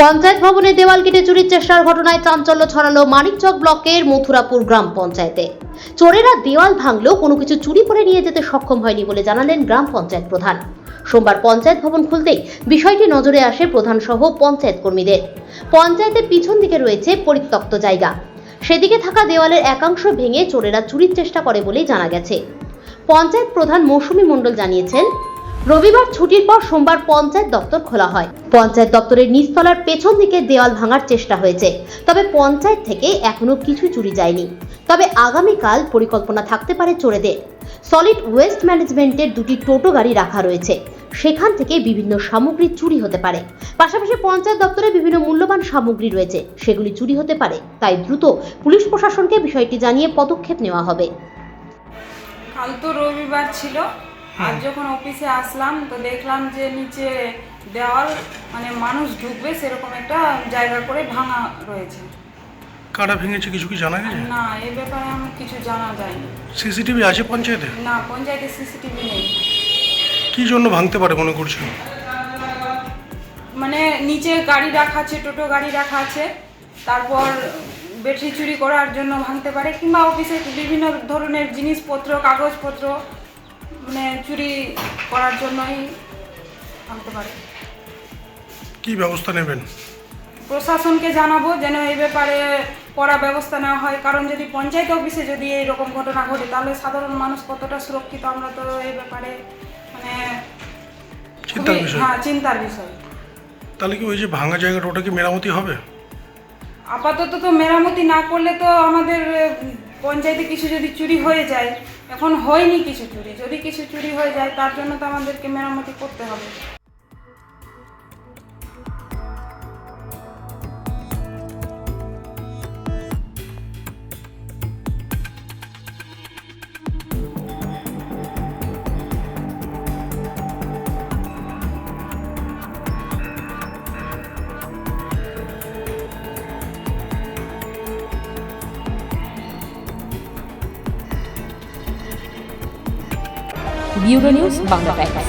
পঞ্চায়েত ভবনে দেওয়াল কেটে চুরির চেষ্টার ঘটনায় চাঞ্চল্য ছড়ালো মানিকচক ব্লকের মথুরাপুর গ্রাম পঞ্চায়েতে। চোরেরা দেওয়াল ভাঙলেও কোনো কিছু চুরি করে নিয়ে যেতে সক্ষম হয়নি বলে জানালেন গ্রাম পঞ্চায়েত প্রধান। সোমবার পঞ্চায়েত ভবন খুলতেই বিষয়টি নজরে আসে প্রধান সহ পঞ্চায়েত কর্মীদের। পঞ্চায়েতের পিছন দিকে রয়েছে পরিত্যক্ত জায়গা, সেদিকে থাকা দেওয়ালের একাংশ ভেঙে চোরেরা চুরির চেষ্টা করে বলেই জানা গেছে। পঞ্চায়েত প্রধান মৌসুমী মণ্ডল জানিয়েছেন, রবিবার ছুটির পর সোমবার পঞ্চায়েত দপ্তর খোলা হয়। পঞ্চায়েত দপ্তরের নিচতলার পেছন দিকে দেওয়াল ভাঙার চেষ্টা হয়েছে, তবে পঞ্চায়েত থেকে এখনো কিছু চুরি যায়নি। তবে আগামীকাল পরিকল্পনা থাকতে পারে চোরেদের। সলিড ওয়েস্ট ম্যানেজমেন্টের দুটি টোটো গাড়ি রাখা রয়েছে, সেখান থেকে বিভিন্ন সামগ্রী চুরি হতে পারে। পাশাপাশি পঞ্চায়েত দপ্তরে বিভিন্ন মূল্যবান সামগ্রী রয়েছে, সেগুলি চুরি হতে পারে। তাই দ্রুত পুলিশ প্রশাসনকে বিষয়টি জানিয়ে পদক্ষেপ নেওয়া হবে। কাল তো রবিবার ছিল, আজ যখন অফিসে আসলাম তো দেখলাম যে নিচে দেওয়াল মানুষ ঢুকবে সেরকম একটা জায়গা করে ভাঙা রয়েছে। কারা ভেঙেছে কিছু কি জানা গেছে? না, এই ব্যাপারে আমার কিছু জানা যায়নি। সিসিটিভি আছে পঞ্চায়েতে? না, পঞ্চায়েতে সিসিটিভি নেই। কি জন্য ভাঙতে পারে মনে করছেন? নিচে গাড়ি রাখা আছে, টোটো গাড়ি রাখা আছে, তারপর ব্যাটারি চুরি করার জন্য ভাঙতে পারে, কিংবা অফিসে বিভিন্ন ধরনের জিনিসপত্র, কাগজপত্র চুরি করার জন্যই ভাঙতে পারে। কি ব্যবস্থা নেবেন? প্রশাসনকে জানাবো যেন এই ব্যাপারে কড়া ব্যবস্থা নেওয়া হয়, কারণ যদি পঞ্চায়েত অফিসে যদি এইরকম ঘটনা ঘটে তাহলে সাধারণ মানুষ কতটা সুরক্ষিত, আমরা তো এই ব্যাপারে চিন্তার বিষয়। তাহলে কি ওই যে ভাঙা জায়গাটা ওটা কি মেরামতি হবে? আপাতত তো মেরামতি না করলে তো আমাদের পঞ্চায়েতে কিছু যদি চুরি হয়ে যায়, এখন হয়নি কিছু চুরি, যদি কিছু চুরি হয়ে যায় তার জন্য তো আমাদেরকে মেরামতি করতে হবে। Bureau news Bangla Times.